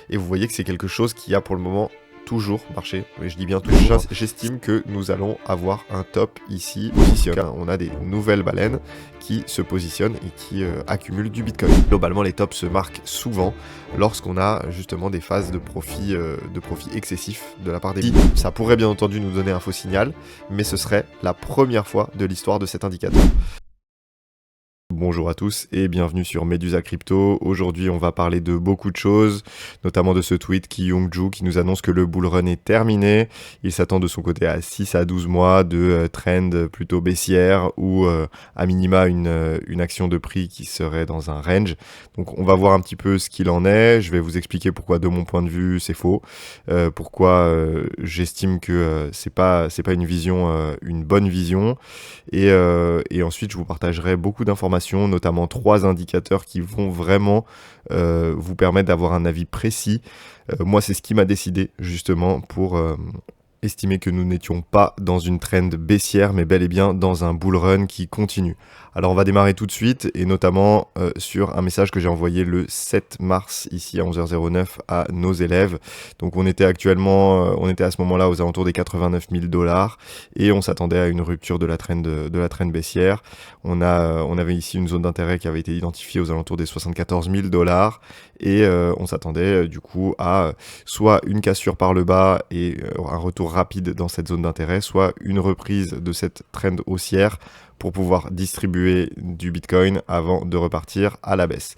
et vous voyez que c'est quelque chose qui a pour le moment toujours marché, mais je dis bien toujours. J'estime que nous allons avoir un top ici positionné. On a des nouvelles baleines qui se positionnent et qui accumulent du Bitcoin. Globalement, les tops se marquent souvent lorsqu'on a justement des phases de profit excessif de la part des bitcoins. Ça pourrait bien entendu nous donner un faux signal, mais ce serait la première fois de l'histoire de cet indicateur. Bonjour à tous et bienvenue sur Medusa Crypto. Aujourd'hui, on va parler de beaucoup de choses, notamment de ce tweet Ki Young-ju qui nous annonce que le bull run est terminé. Il s'attend de son côté à 6 à 12 mois de trend plutôt baissière ou à minima une action de prix qui serait dans un range. Donc on va voir un petit peu ce qu'il en est. Je vais vous expliquer pourquoi de mon point de vue c'est faux, pourquoi j'estime que c'est pas une vision, une bonne vision, et ensuite je vous partagerai beaucoup d'informations, notamment 3 indicateurs qui vont vraiment vous permettre d'avoir un avis précis. Moi, c'est ce qui m'a décidé justement pour estimer que nous n'étions pas dans une trend baissière, mais bel et bien dans un bull run qui continue. Alors on va démarrer tout de suite, et notamment sur un message que j'ai envoyé le 7 mars, ici à 11h09, à nos élèves. Donc on était à ce moment-là aux alentours des 89 000 $, et on s'attendait à une rupture de la trend baissière. On avait ici une zone d'intérêt qui avait été identifiée aux alentours des 74 000 $, et on s'attendait du coup à soit une cassure par le bas et un retour rapide dans cette zone d'intérêt, soit une reprise de cette trend haussière pour pouvoir distribuer du Bitcoin avant de repartir à la baisse.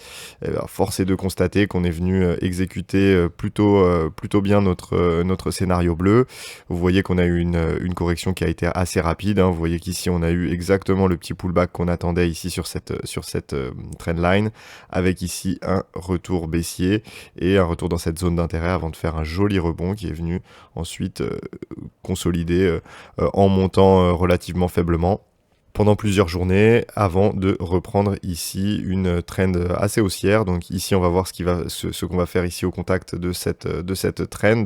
Force est de constater qu'on est venu exécuter plutôt bien notre scénario bleu. Vous voyez qu'on a eu une correction qui a été assez rapide, hein. Vous voyez qu'ici on a eu exactement le petit pullback qu'on attendait ici sur cette trendline, avec ici un retour baissier et un retour dans cette zone d'intérêt avant de faire un joli rebond qui est venu ensuite consolider en montant relativement faiblement pendant plusieurs journées avant de reprendre ici une trend assez haussière. Donc ici on va voir ce qu'on va faire ici au contact de cette trend.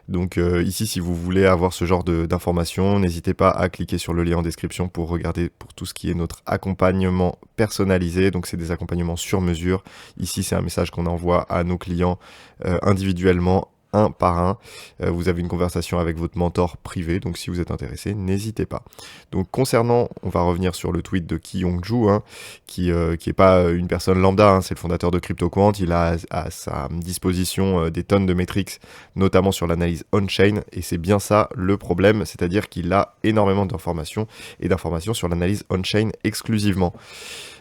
Donc ici, si vous voulez avoir ce genre d'informations, n'hésitez pas à cliquer sur le lien en description pour regarder pour tout ce qui est notre accompagnement personnalisé. Donc c'est des accompagnements sur mesure. Ici c'est un message qu'on envoie à nos clients individuellement, un par un. Vous avez une conversation avec votre mentor privé, donc si vous êtes intéressé, n'hésitez pas. Donc concernant, on va revenir sur le tweet de Ki Young-ju, hein, qui est pas une personne lambda, hein, c'est le fondateur de CryptoQuant. Il a à sa disposition des tonnes de métriques, notamment sur l'analyse on-chain, et c'est bien ça le problème, c'est-à-dire qu'il a énormément d'informations sur l'analyse on-chain exclusivement.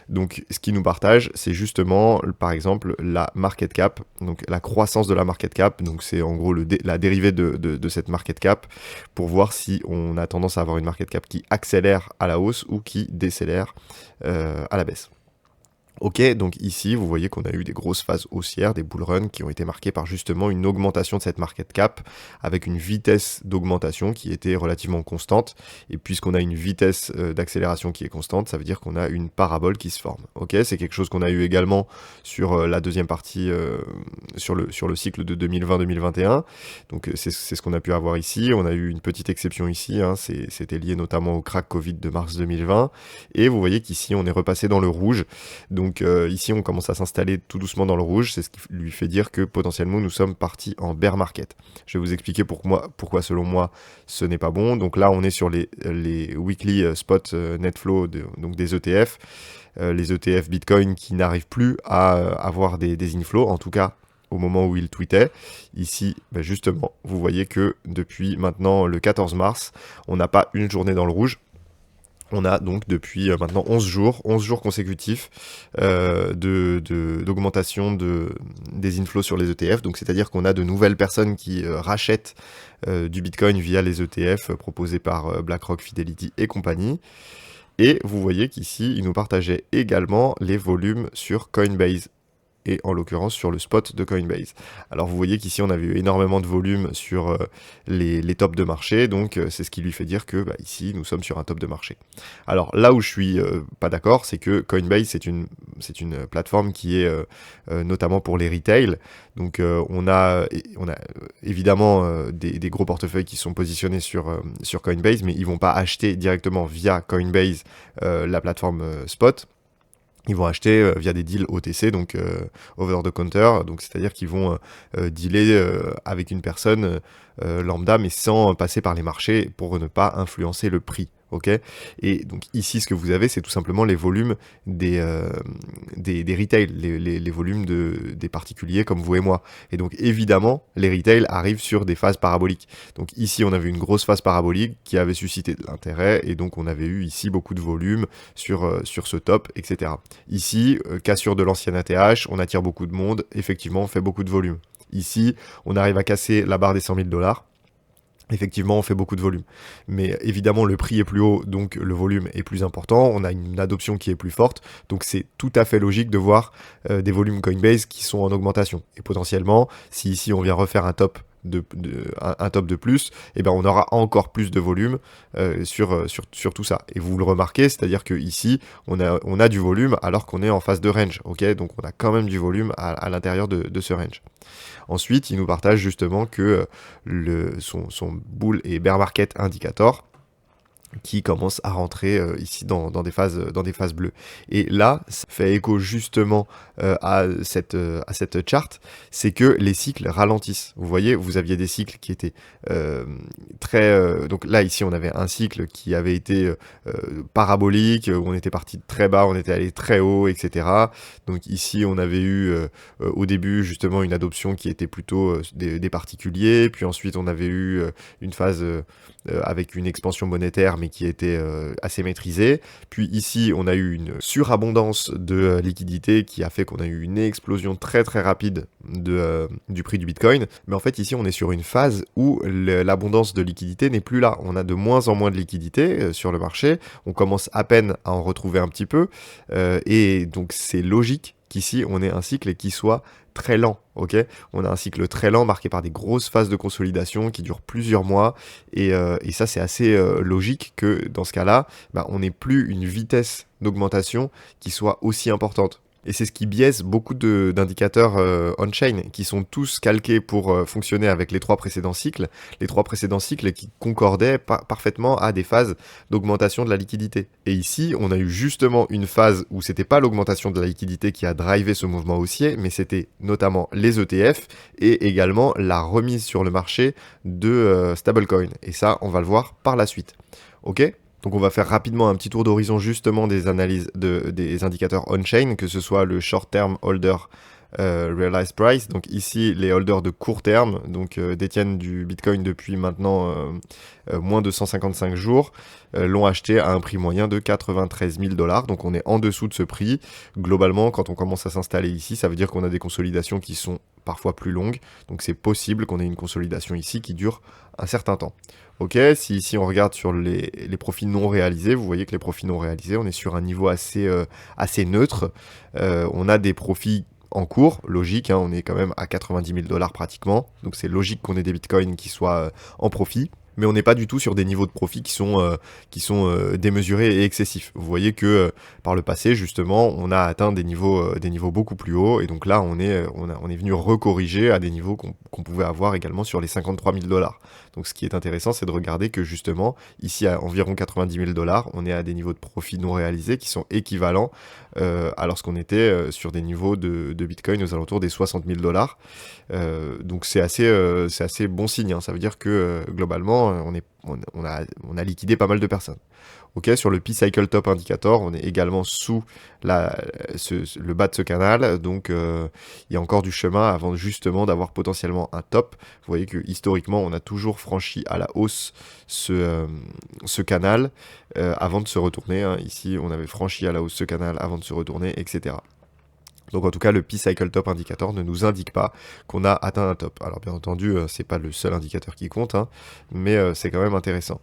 Donc ce qu'il nous partage, c'est justement par exemple la market cap, donc la croissance de la market cap, donc c'est en gros la dérivée de cette market cap, pour voir si on a tendance à avoir une market cap qui accélère à la hausse ou qui décélère à la baisse. Ok, donc ici, vous voyez qu'on a eu des grosses phases haussières, des bull runs qui ont été marquées par justement une augmentation de cette market cap avec une vitesse d'augmentation qui était relativement constante. Et puisqu'on a une vitesse d'accélération qui est constante, ça veut dire qu'on a une parabole qui se forme. Ok, c'est quelque chose qu'on a eu également sur la deuxième partie, sur le cycle de 2020-2021. Donc c'est ce qu'on a pu avoir ici. On a eu une petite exception ici, hein, c'était lié notamment au crack Covid de mars 2020. Et vous voyez qu'ici, on est repassé dans le rouge. Donc ici, on commence à s'installer tout doucement dans le rouge. C'est ce qui lui fait dire que potentiellement, nous sommes partis en bear market. Je vais vous expliquer pourquoi selon moi, ce n'est pas bon. Donc là, on est sur les weekly spot net flow, donc des ETF. Les ETF Bitcoin qui n'arrivent plus à avoir des inflows, en tout cas au moment où il tweetait. Ici, justement, vous voyez que depuis maintenant le 14 mars, on n'a pas une journée dans le rouge. On a donc depuis maintenant 11 jours consécutifs d'augmentation des inflows sur les ETF. Donc c'est-à-dire qu'on a de nouvelles personnes qui rachètent du Bitcoin via les ETF proposés par BlackRock, Fidelity et compagnie. Et vous voyez qu'ici, ils nous partageaient également les volumes sur Coinbase, et en l'occurrence sur le spot de Coinbase. Alors vous voyez qu'ici on avait eu énormément de volume sur les tops de marché, donc c'est ce qui lui fait dire que ici nous sommes sur un top de marché. Alors là où je suis pas d'accord, c'est que Coinbase c'est une plateforme qui est notamment pour les retail, donc on a évidemment des gros portefeuilles qui sont positionnés sur Coinbase, mais ils vont pas acheter directement via Coinbase la plateforme spot. Ils vont acheter via des deals OTC, donc over the counter, donc c'est-à-dire qu'ils vont dealer avec une personne lambda, mais sans passer par les marchés pour ne pas influencer le prix. Ok. Et donc ici, ce que vous avez, c'est tout simplement les volumes des retail, les volumes des particuliers comme vous et moi. Et donc évidemment, les retail arrivent sur des phases paraboliques. Donc ici, on avait une grosse phase parabolique qui avait suscité de l'intérêt, et donc on avait eu ici beaucoup de volume sur ce top, etc. Ici, cassure de l'ancienne ATH, on attire beaucoup de monde, effectivement, on fait beaucoup de volume. Ici, on arrive à casser la barre des 100 000 $. Effectivement, on fait beaucoup de volume. Mais évidemment, le prix est plus haut, donc le volume est plus important. On a une adoption qui est plus forte. Donc c'est tout à fait logique de voir des volumes Coinbase qui sont en augmentation. Et potentiellement, si ici on vient refaire un top un top de plus, et ben on aura encore plus de volume sur tout ça. Et vous le remarquez, c'est-à-dire que ici on a du volume alors qu'on est en phase de range. Ok, donc on a quand même du volume à l'intérieur de ce range. Ensuite, il nous partage justement que son bull et bear market indicator qui commence à rentrer ici dans des phases bleues. Et là, ça fait écho justement à cette charte, c'est que les cycles ralentissent. Vous voyez, vous aviez des cycles qui étaient donc là, ici, on avait un cycle qui avait été parabolique, où on était parti de très bas, on était allé très haut, etc. Donc ici, on avait eu au début justement une adoption qui était plutôt des particuliers, puis ensuite on avait eu une phase avec une expansion monétaire, mais qui était assez maîtrisée. Puis ici, on a eu une surabondance de liquidités qui a fait qu'on a eu une explosion très très rapide du prix du Bitcoin. Mais en fait, ici, on est sur une phase où l'abondance de liquidités n'est plus là. On a de moins en moins de liquidités sur le marché. On commence à peine à en retrouver un petit peu. Et donc, c'est logique qu'ici, on ait un cycle qui soit très lent, ok. On a un cycle très lent marqué par des grosses phases de consolidation qui durent plusieurs mois, et ça c'est assez logique que dans ce cas-là, on n'ait plus une vitesse d'augmentation qui soit aussi importante. Et c'est ce qui biaise beaucoup d'indicateurs on-chain, qui sont tous calqués pour fonctionner avec les trois précédents cycles qui concordaient parfaitement à des phases d'augmentation de la liquidité. Et ici, on a eu justement une phase où c'était pas l'augmentation de la liquidité qui a drivé ce mouvement haussier, mais c'était notamment les ETF et également la remise sur le marché de stablecoin. Et ça, on va le voir par la suite. Ok ? Donc on va faire rapidement un petit tour d'horizon justement des analyses des indicateurs on-chain, que ce soit le short-term holder realized price. Donc ici, les holders de court terme donc détiennent du Bitcoin depuis maintenant moins de 155 jours, l'ont acheté à un prix moyen de 93 000 $. Donc on est en dessous de ce prix. Globalement, quand on commence à s'installer ici, ça veut dire qu'on a des consolidations qui sont parfois plus longues. Donc c'est possible qu'on ait une consolidation ici qui dure un certain temps. Ok, si ici on regarde sur les profits non réalisés, vous voyez que les profits non réalisés, on est sur un niveau assez neutre. On a des profits en cours, logique, hein, on est quand même à 90 000 $ pratiquement, donc c'est logique qu'on ait des bitcoins qui soient en profit. Mais on n'est pas du tout sur des niveaux de profit qui sont démesurés et excessifs. Vous voyez que par le passé, justement, on a atteint des niveaux beaucoup plus hauts, et donc là, on est venu recorriger à des niveaux qu'on pouvait avoir également sur les 53 000 $. Donc ce qui est intéressant, c'est de regarder que justement, ici à environ 90 000 $, on est à des niveaux de profit non réalisés qui sont équivalents à lorsqu'on était sur des niveaux de Bitcoin aux alentours des 60 000 $. Donc c'est assez bon signe, hein. Ça veut dire que globalement, on a liquidé pas mal de personnes. Ok, sur le P-Cycle Top Indicator, on est également sous le bas de ce canal, donc il y a encore du chemin avant justement d'avoir potentiellement un top. Vous voyez que historiquement, on a toujours franchi à la hausse ce canal avant de se retourner, hein. Ici, on avait franchi à la hausse ce canal avant de se retourner, etc. Donc en tout cas, le P-Cycle Top Indicator ne nous indique pas qu'on a atteint un top. Alors bien entendu, c'est pas le seul indicateur qui compte, hein, mais c'est quand même intéressant.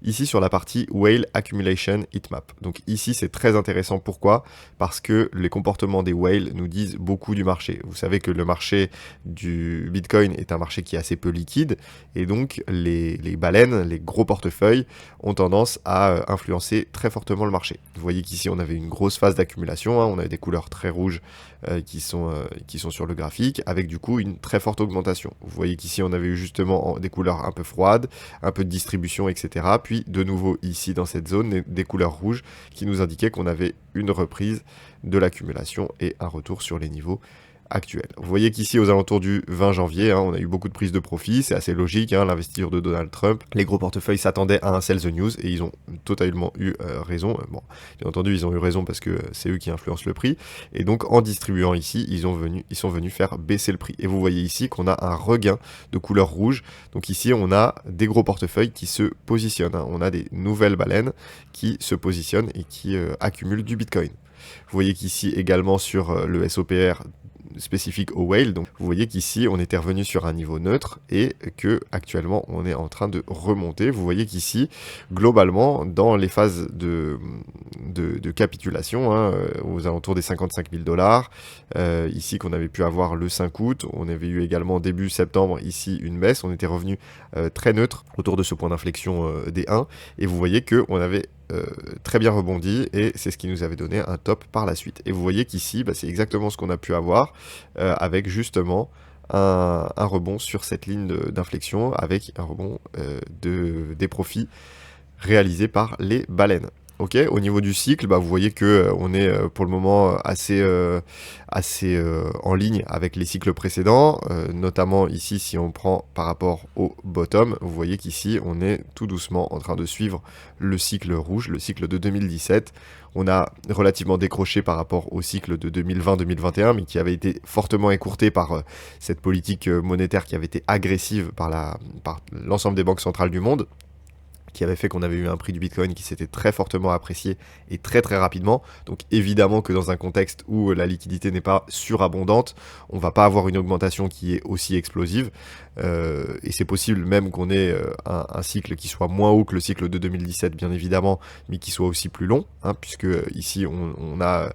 Ici sur la partie Whale Accumulation Heatmap. Donc ici c'est très intéressant. Pourquoi ? Parce que les comportements des whales nous disent beaucoup du marché. Vous savez que le marché du Bitcoin est un marché qui est assez peu liquide, et donc les baleines, les gros portefeuilles ont tendance à influencer très fortement le marché. Vous voyez qu'ici on avait une grosse phase d'accumulation, hein, on avait des couleurs très rouges qui sont sur le graphique, avec du coup une très forte augmentation. Vous voyez qu'ici on avait eu justement des couleurs un peu froides, un peu de distribution, etc. Puis de nouveau ici dans cette zone, des couleurs rouges qui nous indiquaient qu'on avait une reprise de l'accumulation et un retour sur les niveaux actuels. Vous voyez qu'ici aux alentours du 20 janvier, on a eu beaucoup de prises de profit, c'est assez logique, l'investiture de Donald Trump. Les gros portefeuilles s'attendaient à un sell the news et ils ont totalement eu raison. Bon, bien entendu, ils ont eu raison parce que c'est eux qui influencent le prix. Et donc en distribuant ici, ils sont venus faire baisser le prix. Et vous voyez ici qu'on a un regain de couleur rouge. Donc ici, on a des gros portefeuilles qui se positionnent. On a des nouvelles baleines qui se positionnent et qui accumulent du Bitcoin. Vous voyez qu'ici également sur le SOPR spécifique au whale, donc vous voyez qu'ici on était revenu sur un niveau neutre et que actuellement on est en train de remonter. Vous voyez qu'ici globalement dans les phases de capitulation aux alentours des 55 000 dollars, ici qu'on avait pu avoir le 5 août, on avait eu également début septembre ici une baisse, on était revenu très neutre autour de ce point d'inflexion des 1 et vous voyez que on avait très bien rebondi et c'est ce qui nous avait donné un top par la suite. Et vous voyez qu'ici, c'est exactement ce qu'on a pu avoir avec justement un rebond sur cette ligne d'inflexion avec un rebond des profits réalisés par les baleines. Ok, au niveau du cycle, vous voyez que on est pour le moment assez en ligne avec les cycles précédents, notamment ici si on prend par rapport au bottom, vous voyez qu'ici on est tout doucement en train de suivre le cycle rouge, le cycle de 2017. On a relativement décroché par rapport au cycle de 2020-2021, mais qui avait été fortement écourté par cette politique monétaire qui avait été agressive par l'ensemble des banques centrales du monde, qui avait fait qu'on avait eu un prix du Bitcoin qui s'était très fortement apprécié et très très rapidement. Donc évidemment que dans un contexte où la liquidité n'est pas surabondante, on va pas avoir une augmentation qui est aussi explosive. Et c'est possible même qu'on ait un cycle qui soit moins haut que le cycle de 2017 bien évidemment, mais qui soit aussi plus long, puisque ici on a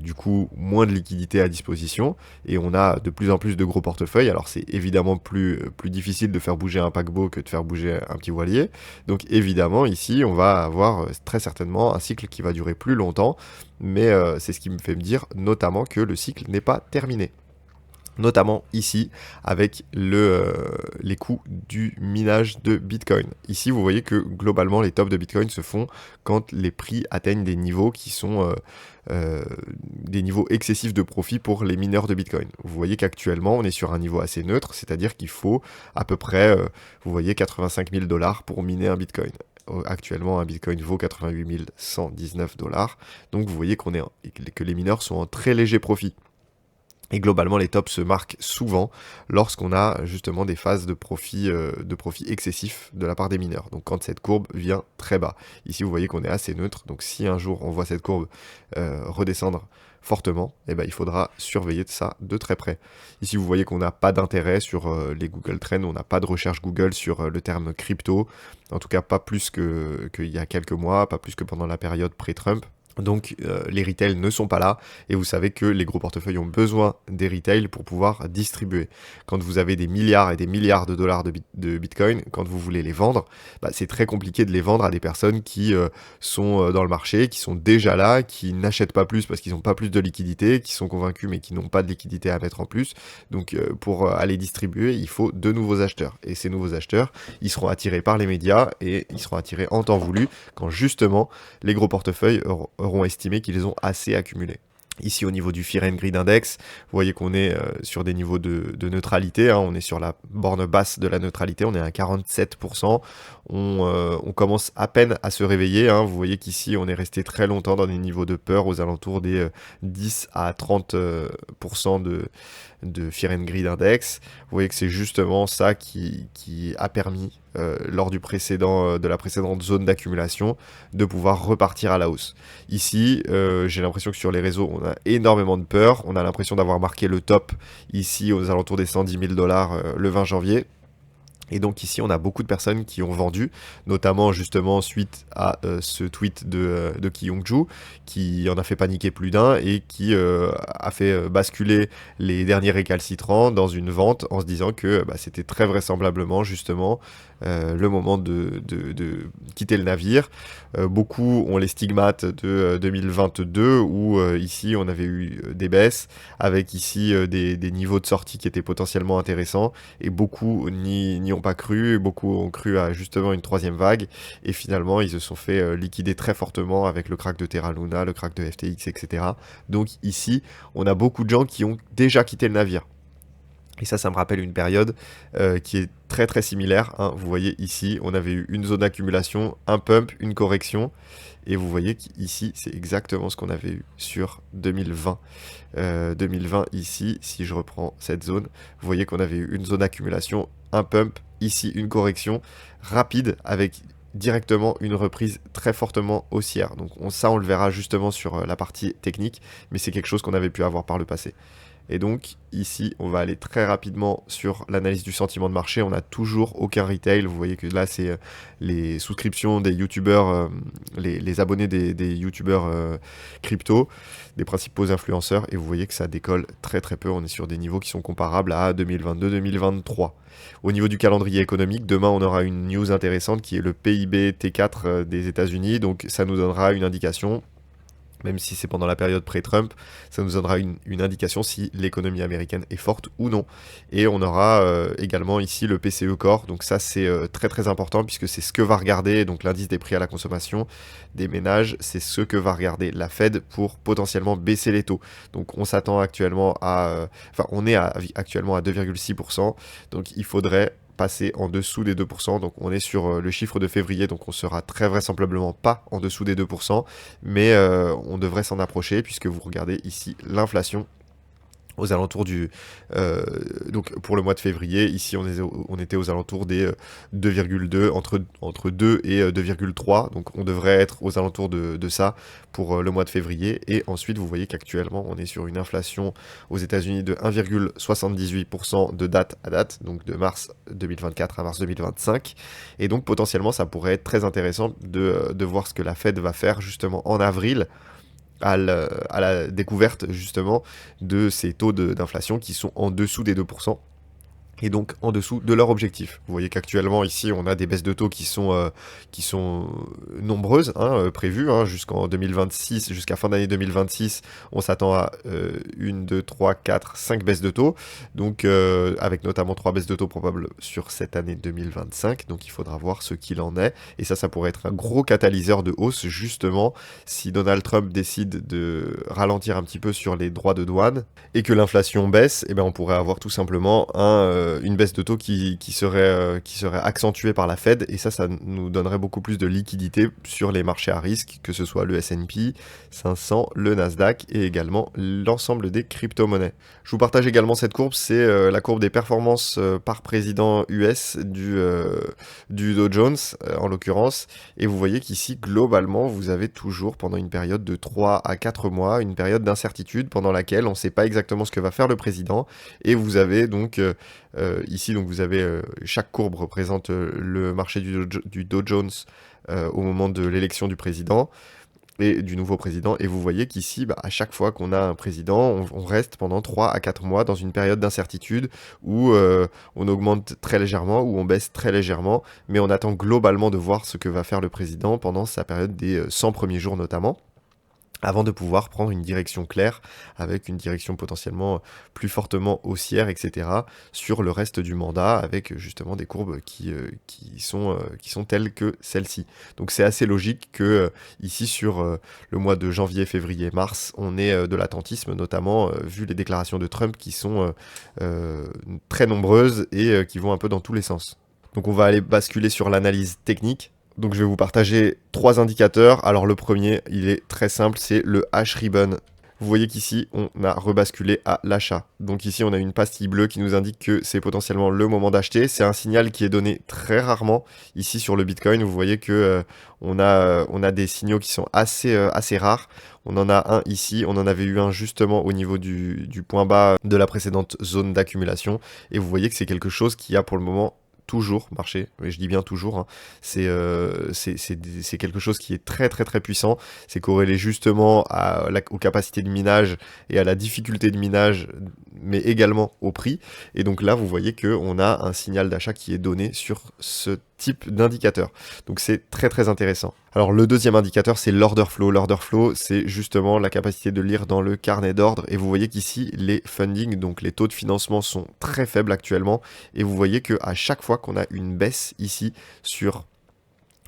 du coup moins de liquidité à disposition et on a de plus en plus de gros portefeuilles. Alors c'est évidemment plus difficile de faire bouger un paquebot que de faire bouger un petit voilier. Donc évidemment ici on va avoir très certainement un cycle qui va durer plus longtemps, mais c'est ce qui me fait me dire notamment que le cycle n'est pas terminé. Notamment ici avec les coûts du minage de Bitcoin. Ici, vous voyez que globalement, les tops de Bitcoin se font quand les prix atteignent des niveaux qui sont des niveaux excessifs de profit pour les mineurs de Bitcoin. Vous voyez qu'actuellement, on est sur un niveau assez neutre, c'est-à-dire qu'il faut à peu près, vous voyez, 85 000 dollars pour miner un Bitcoin. Actuellement, un Bitcoin vaut 88 119 dollars. Donc, vous voyez que les mineurs sont en très léger profit. Et globalement, les tops se marquent souvent lorsqu'on a justement des phases de profit excessif de la part des mineurs. Donc quand cette courbe vient très bas. Ici, vous voyez qu'on est assez neutre. Donc si un jour on voit cette courbe redescendre fortement, il faudra surveiller ça de très près. Ici, vous voyez qu'on n'a pas d'intérêt sur les Google Trends, on n'a pas de recherche Google sur le terme crypto. En tout cas, pas plus qu'il y a quelques mois, pas plus que pendant la période pré-Trump. Donc les retails ne sont pas là et vous savez que les gros portefeuilles ont besoin des retails pour pouvoir distribuer. Quand vous avez des milliards et des milliards de dollars de Bitcoin, quand vous voulez les vendre, c'est très compliqué de les vendre à des personnes qui sont dans le marché, qui sont déjà là, qui n'achètent pas plus parce qu'ils n'ont pas plus de liquidité, qui sont convaincus mais qui n'ont pas de liquidité à mettre en plus. Donc pour aller distribuer, il faut de nouveaux acheteurs. Et ces nouveaux acheteurs, ils seront attirés par les médias et ils seront attirés en temps voulu quand justement les gros portefeuilles auront estimé qu'ils ont assez accumulé. Ici au niveau du Fear and Greed Index, vous voyez qu'on est sur des niveaux de neutralité, on est sur la borne basse de la neutralité, on est à 47%, on commence à peine à se réveiller, vous voyez qu'ici on est resté très longtemps dans des niveaux de peur aux alentours des 10 à 30% de Fear and Greed Index. Vous voyez que c'est justement ça qui a permis lors de la précédente zone d'accumulation de pouvoir repartir à la hausse. Ici, j'ai l'impression que sur les réseaux, on a énormément de peur. On a l'impression d'avoir marqué le top ici aux alentours des 110 000 dollars le 20 janvier. Et donc ici, on a beaucoup de personnes qui ont vendu, notamment justement suite à ce tweet de Ki Young-ju, qui en a fait paniquer plus d'un et qui a fait basculer les derniers récalcitrants dans une vente en se disant que c'était très vraisemblablement justement le moment de quitter le navire. Beaucoup ont les stigmates de 2022 où ici on avait eu des baisses avec ici des niveaux de sortie qui étaient potentiellement intéressants et beaucoup n'y ont pas cru, beaucoup ont cru à justement une troisième vague et finalement ils se sont fait liquider très fortement avec le crack de Terra Luna, le crack de FTX, etc. Donc ici on a beaucoup de gens qui ont déjà quitté le navire. Et ça me rappelle une période qui est très très similaire, hein. Vous voyez ici, on avait eu une zone d'accumulation, un pump, une correction. Et vous voyez qu'ici, c'est exactement ce qu'on avait eu sur 2020. 2020 ici, si je reprends cette zone, vous voyez qu'on avait eu une zone d'accumulation, un pump, ici une correction rapide avec directement une reprise très fortement haussière. Donc ça, on le verra justement sur la partie technique, mais c'est quelque chose qu'on avait pu avoir par le passé. Et donc ici, on va aller très rapidement sur l'analyse du sentiment de marché. On n'a toujours aucun retail. Vous voyez que là, c'est les souscriptions des youtubeurs, les abonnés des youtubeurs crypto, des principaux influenceurs. Et vous voyez que ça décolle très très peu. On est sur des niveaux qui sont comparables à 2022-2023. Au niveau du calendrier économique, demain, on aura une news intéressante qui est le PIB T4 des États-Unis. Donc ça nous donnera une indication. Même si c'est pendant la période pré-Trump, ça nous donnera une indication si l'économie américaine est forte ou non. Et on aura également ici le PCE Core, donc ça c'est très très important puisque c'est ce que va regarder, donc l'indice des prix à la consommation des ménages, c'est ce que va regarder la Fed pour potentiellement baisser les taux. Donc on s'attend actuellement on est actuellement à 2,6%, donc il faudrait passer en dessous des 2%, donc on est sur le chiffre de février, donc on sera très vraisemblablement pas en dessous des 2%, mais on devrait s'en approcher puisque vous regardez ici l'inflation aux alentours donc pour le mois de février, ici on était aux alentours des 2,2, entre 2 et 2,3, donc on devrait être aux alentours de ça pour le mois de février, et ensuite vous voyez qu'actuellement on est sur une inflation aux États-Unis de 1,78% de date à date, donc de mars 2024 à mars 2025, et donc potentiellement ça pourrait être très intéressant de voir ce que la Fed va faire justement en avril, à la découverte justement de ces taux d'inflation qui sont en dessous des 2% et donc en dessous de leur objectif. Vous voyez qu'actuellement ici on a des baisses de taux qui sont nombreuses, hein, prévues, hein, jusqu'en 2026, jusqu'à fin d'année 2026, on s'attend à 1, 2, 3, 4, 5 baisses de taux, donc avec notamment 3 baisses de taux probables sur cette année 2025, donc il faudra voir ce qu'il en est, et ça pourrait être un gros catalyseur de hausse justement si Donald Trump décide de ralentir un petit peu sur les droits de douane et que l'inflation baisse, et bien on pourrait avoir tout simplement une baisse de taux qui serait accentuée par la Fed, et ça nous donnerait beaucoup plus de liquidité sur les marchés à risque, que ce soit le S&P 500, le Nasdaq et également l'ensemble des crypto-monnaies. Je vous partage également cette courbe, c'est la courbe des performances par président US du Dow Jones en l'occurrence, et vous voyez qu'ici globalement vous avez toujours pendant une période de 3 à 4 mois une période d'incertitude pendant laquelle on ne sait pas exactement ce que va faire le président, et vous avez donc ici, donc vous avez chaque courbe représente le marché du Dow Jones au moment de l'élection du président et du nouveau président. Et vous voyez qu'ici, à chaque fois qu'on a un président, on reste pendant 3 à 4 mois dans une période d'incertitude où on augmente très légèrement, où on baisse très légèrement, mais on attend globalement de voir ce que va faire le président pendant sa période des 100 premiers jours notamment, avant de pouvoir prendre une direction claire, avec une direction potentiellement plus fortement haussière, etc., sur le reste du mandat, avec justement des courbes qui sont telles que celle-ci. Donc c'est assez logique que ici, sur le mois de janvier, février, mars, on ait de l'attentisme, notamment vu les déclarations de Trump qui sont très nombreuses et qui vont un peu dans tous les sens. Donc on va aller basculer sur l'analyse technique. Donc je vais vous partager 3 indicateurs. Alors le premier, il est très simple, c'est le H-Ribbon. Vous voyez qu'ici, on a rebasculé à l'achat. Donc ici, on a une pastille bleue qui nous indique que c'est potentiellement le moment d'acheter. C'est un signal qui est donné très rarement. Ici, sur le Bitcoin, vous voyez que on a des signaux qui sont assez rares. On en a un ici, on en avait eu un justement au niveau du point bas de la précédente zone d'accumulation. Et vous voyez que c'est quelque chose qui a pour le moment toujours marcher, et je dis bien toujours, hein. C'est quelque chose qui est très très très puissant, c'est corrélé justement aux capacités de minage et à la difficulté de minage, mais également au prix. Et donc là, vous voyez qu'on a un signal d'achat qui est donné sur ce type d'indicateur. Donc c'est très très intéressant. Alors le deuxième indicateur, c'est l'order flow. L'order flow, c'est justement la capacité de lire dans le carnet d'ordre. Et vous voyez qu'ici, les funding, donc les taux de financement sont très faibles actuellement. Et vous voyez qu'à chaque fois qu'on a une baisse ici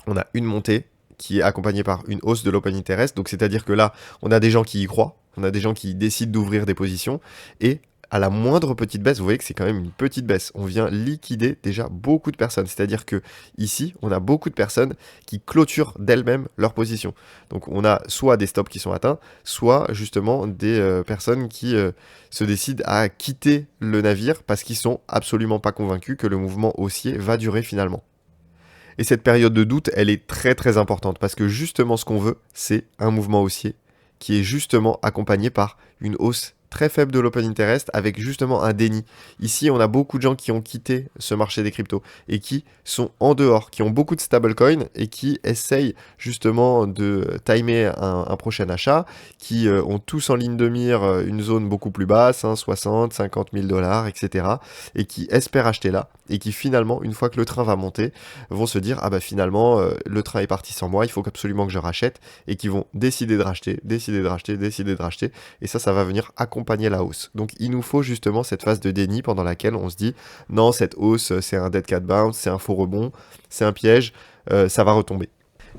on a une montée qui est accompagnée par une hausse de l'open interest. Donc c'est-à-dire que là, on a des gens qui y croient, on a des gens qui décident d'ouvrir des positions, et à la moindre petite baisse, vous voyez que c'est quand même une petite baisse, on vient liquider déjà beaucoup de personnes. C'est-à-dire que ici, on a beaucoup de personnes qui clôturent d'elles-mêmes leur position. Donc on a soit des stops qui sont atteints, soit justement des personnes qui se décident à quitter le navire parce qu'ils sont absolument pas convaincus que le mouvement haussier va durer finalement. Et cette période de doute, elle est très très importante parce que justement ce qu'on veut, c'est un mouvement haussier qui est justement accompagné par une hausse très faible de l'open interest avec justement un déni. Ici, on a beaucoup de gens qui ont quitté ce marché des cryptos et qui sont en dehors, qui ont beaucoup de stablecoins et qui essayent justement de timer un prochain achat, qui ont tous en ligne de mire une zone beaucoup plus basse, 60, 50 000 dollars, etc. et qui espèrent acheter là et qui finalement, une fois que le train va monter, vont se dire, ah bah finalement, le train est parti sans moi, il faut absolument que je rachète, et qui vont décider de racheter, décider de racheter, décider de racheter, et ça va venir accompagner la hausse. Donc il nous faut justement cette phase de déni pendant laquelle on se dit, non, cette hausse, c'est un dead cat bounce, c'est un faux rebond, c'est un piège, ça va retomber.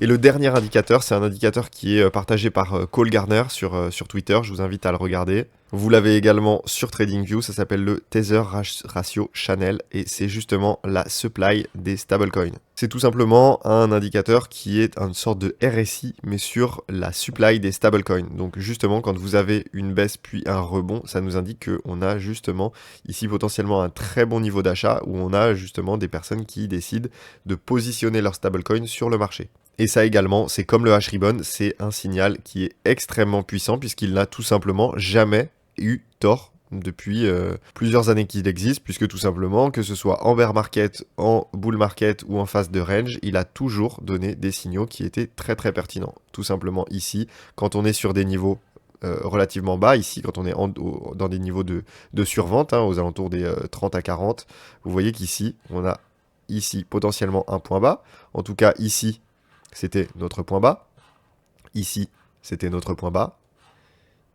Et le dernier indicateur, c'est un indicateur qui est partagé par Cole Garner sur Twitter, je vous invite à le regarder. Vous l'avez également sur TradingView, ça s'appelle le Tether Ratio Channel et c'est justement la supply des stablecoins. C'est tout simplement un indicateur qui est une sorte de RSI mais sur la supply des stablecoins. Donc justement quand vous avez une baisse puis un rebond, ça nous indique qu'on a justement ici potentiellement un très bon niveau d'achat où on a justement des personnes qui décident de positionner leur stablecoin sur le marché. Et ça également, c'est comme le H-Ribbon, c'est un signal qui est extrêmement puissant puisqu'il n'a tout simplement jamais eu tort depuis plusieurs années qu'il existe, puisque tout simplement, que ce soit en bear market, en bull market ou en phase de range, il a toujours donné des signaux qui étaient très très pertinents. Tout simplement ici, quand on est sur des niveaux relativement bas, ici quand on est dans des niveaux de survente, aux alentours des 30 à 40, vous voyez qu'ici, on a ici potentiellement un point bas, en tout cas ici, c'était notre point bas, ici, c'était notre point bas,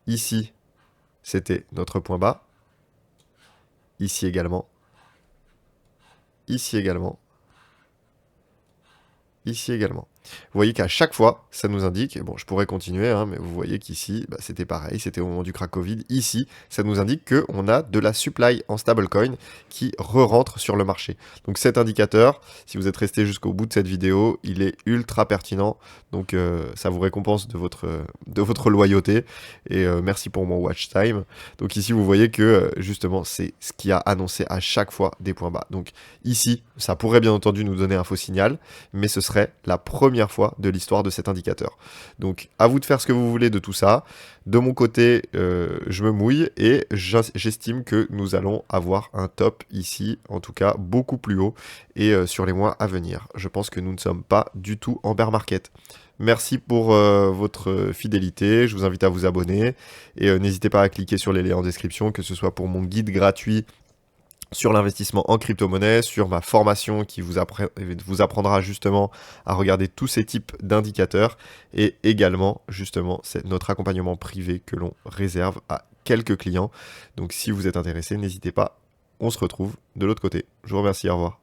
ici, c'était notre point bas, ici également, ici également, ici également. Vous voyez qu'à chaque fois, ça nous indique, bon, je pourrais continuer, mais vous voyez qu'ici, c'était pareil, c'était au moment du crack Covid. Ici, ça nous indique qu'on a de la supply en stablecoin qui re-rentre sur le marché. Donc cet indicateur, si vous êtes resté jusqu'au bout de cette vidéo, il est ultra pertinent. Donc ça vous récompense de votre loyauté. Et merci pour mon watch time. Donc ici, vous voyez que justement, c'est ce qui a annoncé à chaque fois des points bas. Donc ici, ça pourrait bien entendu nous donner un faux signal, mais ce serait la première fois de l'histoire de cet indicateur. Donc à vous de faire ce que vous voulez de tout ça. De mon côté, je me mouille et j'estime que nous allons avoir un top ici, en tout cas beaucoup plus haut et sur les mois à venir. Je pense que nous ne sommes pas du tout en bear market. Merci pour votre fidélité, je vous invite à vous abonner et n'hésitez pas à cliquer sur les liens en description, que ce soit pour mon guide gratuit sur l'investissement en crypto-monnaie, sur ma formation qui vous apprendra justement à regarder tous ces types d'indicateurs et également justement c'est notre accompagnement privé que l'on réserve à quelques clients. Donc si vous êtes intéressé, n'hésitez pas, on se retrouve de l'autre côté. Je vous remercie, au revoir.